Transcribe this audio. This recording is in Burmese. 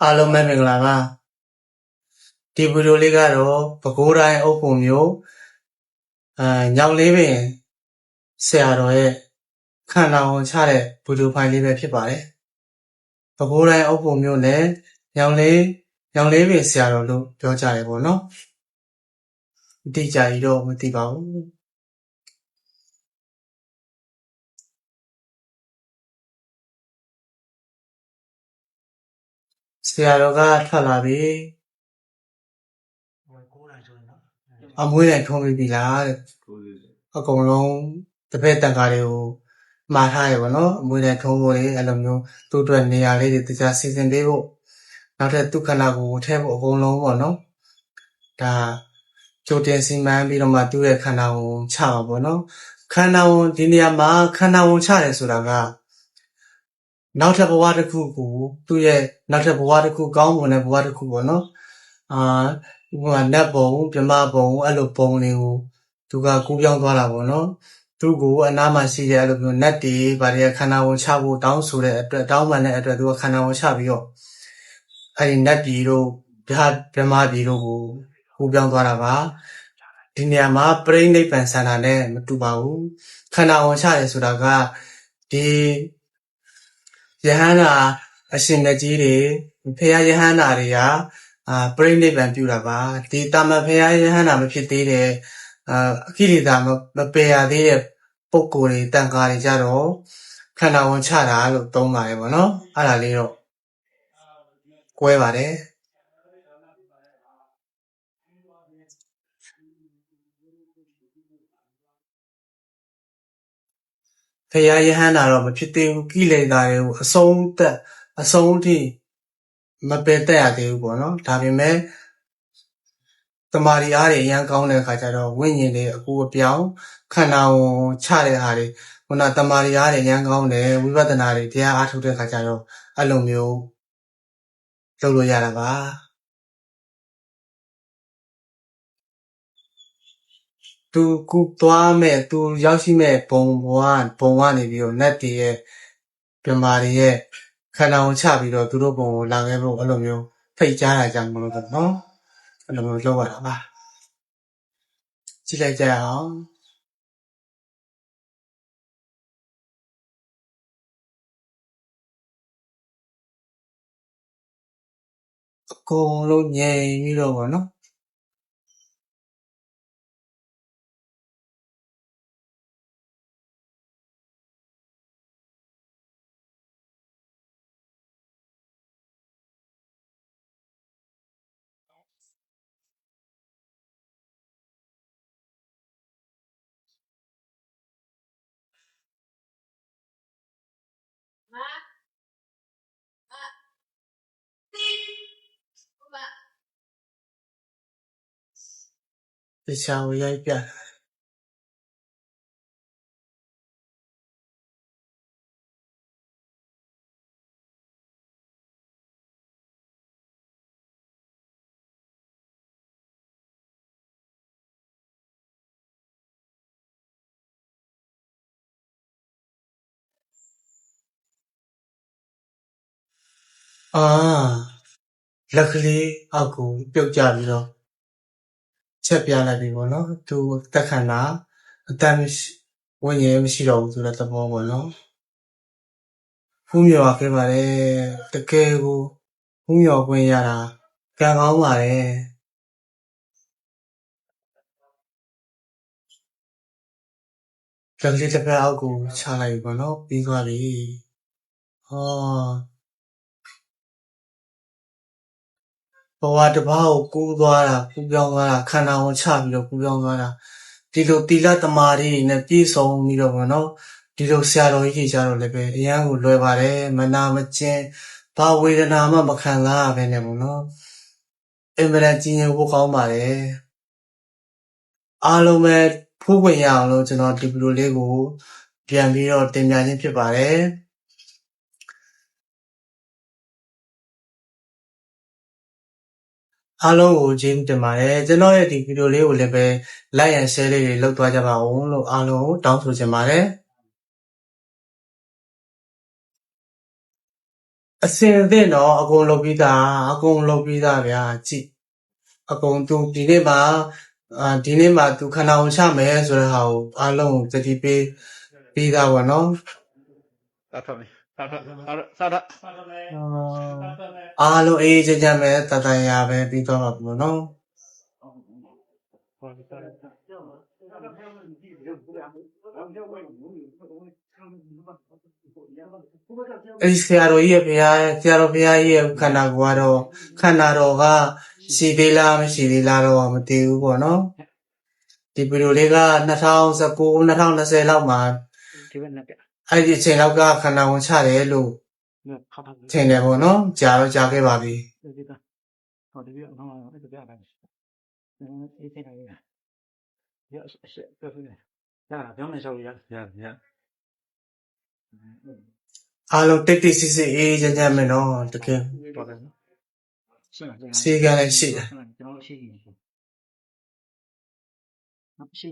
အားလုံးပဲမင်္ဂလာပါဒီဗီဒီယိုလေးကတော့ပဲခူးတိုင်းအုပ်ဖို့မျိုးညောင်လေးပင်ဆရာတော်ရဲ့ခန္ဓာဝန်ချတဲ့ဗီဒီယိုဖိုင်လေးပဲဖြစ်ပါတယ်ပဲခူးတိုင်းအုပ်ဖို့မျိုးနဲ့ညောင်လေးပင်ဆရာတော်လို့ပြောကြတယ်ပေါ့နော်အတိအကျကြီးတော့မသိပါဘူးဆရာတော်ကထွက်လာပြီအမွှေးတိုင်ထုံးပြီးပြီလားတဲ့အကုန်လုံးတပည့်တန်ခါတွေကိုမှာထားရပါတော့အမွှေးတိုင်ထုံးဖို့လေအဲ့လိုမျိုးသူ့အတွက်နေရာလေးတွေတခြားစီစဉ်ပေးဖို့နောက်ထပ်သူခန္ဓာကိုယ်ထဲဖို့အကုန်လုံးပေါ့နော်ဒါကြိုတင်စီမံပြီးတော့မှသူ့ရဲ့ခန္ဓာကိုယ်ချပါပေါ့နော်ခန္ဓာကိုယ်ဒီနေရာမှာခန္ဓာကိုယ်ချတယ်ဆိုတာကနောက်ထပ်ဘဝတစ်ခုကိုသူ့ရဲ့နောက်ထပ်ဘဝတစ်ခုကောင်းမွန်တဲ့ဘဝတစ်ခုပေါ့နော်ဟိုကနတ်ဘုံပြမဘုံအဲ့လိုဘုံတွေကိုသူကကူးပြောင်းသွားတာပေါ့နော်သူ့ကိုအနားမှာရှိတဲ့အဲ့လိုမျိုးနတ်တွေဗါတွေကခန္ဓာကိုယ်ချဖို့တောင်းဆိုတဲ့အတွက်တောင်းပန်တဲ့အတွက်သူကခန္ဓာကိုယ်ချပြီးတော့အဲ့ဒီနတ်ပြည်တို့ဗြဟ္မာပြည်တို့ကိုကူးပြောင်းသွားတာပါဒီနေရာမှာပြိဋိဘံဆန္ဒနဲ့မတူပါဘူးခန္ဓာကိုယ်ချတယ်ဆိုတာကဒီယဟန္တာအရှင်မြတ်ကြီးတွေဖရာယဟန္တာတွေကပြိဋိဘံပြုတာပါဒီတာမန်ဖရာယဟန္တာမဖြစ်သေးတဲ့အခိရိတာမပယ်ရသေးတဲ့ပုဂ္ဂိုလ်တွေတန်ခါတွေကြတော့ခန္ဓာဝန်ချတာလို့သုံးပါတယ်ပေါ့နော်အဲ့ဒါလေးတော့ကွဲပါတယ်ဖရာယဟန္တာတော့မဖြစ်သေးဘူးကိလေသာတွေကိုအဆုံးထိမပယ်တတ်ရသေးဘူးပေါ့နော်ဒါပေမဲ့တမာရီအားတွေအရန်ကောင်းတဲ့အခါကျတော့ဝိညာဉ်တွေအကူအပြောင်းခန္ဓာကိုချတဲ့ဟာတွေခုနတမာရီအားတွေအရန်ကောင်းတယ်ဝိပဿနာတွေတရားအားထုတ်တဲ့အခါကျတော့အဲ့လိုမျိုးလုပ်လို့ရတာပါသူကူသွားမဲ့သူရောက်ရှိမဲ့ဘုံကနေပြီးတော့နတ်တွေရဲ့ပြမာတွေရဲ့ခန္ဓာကိုချပြီးတော့သူတို့ဘုံကိုလာခဲ့ဖို့အဲ့လိုမျိုးဖိတ်ကြားတာကြောင့်မလို့ပေါ့နော်အဲ့လိုမျိုးလုပ်ရတာပါကြည့်လိုက်ကြအောင်အကုန်လုံးငြိမ်ပြီးတော့ပေါ့နော်တခြားကိုရိုက်ပြလက်ကလေးအောက်ကိုပြုတ်ကြပြီးတော့ချက်ပြလိုက်ပြီပေါ့နော်သူတက်ခန္ဓာအတမ်းဝိညာဉ်မရှိတော့ဘူးဆိုတဲ့သဘောပေါ့နော်ဖူးမြော်ခဲ့ပါတယ်တကယ်ကိုဖူးမြော်ခွင့်ရတာကံကောင်းပါတယ်လက်ကလေးတစ်ဖက်အောက်ကိုချလိုက်ပြီပေါ့နော်ပြီးသွားပြီဟောဘဝတစ်ပါးကိုကူးပြောင်းသွားတာခန္ဓာကိုချပြီးတော့ကူးပြောင်းသွားတာဒီလိုတိလတမာရီနဲ့ပြည့်စုံပြီးတော့ပေါ့နော်ဒီလိုဆရာတော်ကြီးကြီးကြတော့လည်းပဲအရန်ကိုလွယ်ပါတယ်မနာမကျင်ဘာဝေဒနာမှမခံစားရဘဲနဲ့ပေါ့နော်အင်မတန်ကြီးရင်ဖို့ကောင်းပါတယ်အားလုံးပဲဖူးခွင့်ရအောင်လို့ကျွန်တော်ဒီဗီဒီယိုလေးကိုပြန်ပြီးတော့တင်ပြခြင်းဖြစ်ပါတယ်အားလုံးကိုကျေးဇူးတင်ပါတယ်ကျွန်တော်ရဲ့ဒီဗီဒီယိုလေးကိုလည်းပဲ like and share လေးတွေလုပ်သွားကြပါဦးလို့အားလုံးကိုတောင်းဆိုချင်ပါတယ် အစင်အသင့်တော့အကုန်လုပ်ပြီးသားဗျာကြည့်အကုန်သူဒီနေ့မှာသူခန္ဓာဝင်ချမယ်ဆိုတဲ့ဟာကိုအားလုံးကိုတတိပေးပြီးသားပေါ့နော် စားထွက်မယ်စားထွက်စားထွက် အားလုံးအေးချမ်းချမ်းပဲတတန်ရာပဲပြီးသွားပါပြီပေါ့နော်အဲ့ဆရာတော်ကြီးရဲ့ဘုရားကြီးရဲ့ခန္ဓာကိုယ်ကတော့ခန္ဓာတော်ကရှိသေးလားမရှိသေးလားတော့မသိဘူးပေါ့နော်ဒီဗီဒီယိုလေးက2019 2020လောက်မှာ ဒီဘက်နဲ့ပြ အဲ့ဒီအချိန်လောက်ကခန္ဓာဝင်ချတယ်လို့ ခါပါ ထင်တယ်ပေါ့နော်ကြာခဲ့ပါပြီ ဒီကဟောဒီပြအောင်အဲ့ဒါပြပါမယ်အေးစိတ်လိုက်ရရဆက်ပြပြရပြောင်းနေလျှောက်ရ အားလုံးတိတ်တိတ်ဆိတ်ဆိတ်အေးချမ်းချမ်းပဲနော်တကယ် တော်တယ်နော်ရှင်းလား စီကံလည်းရှိတယ် ကျွန်တော်ရှိရှိ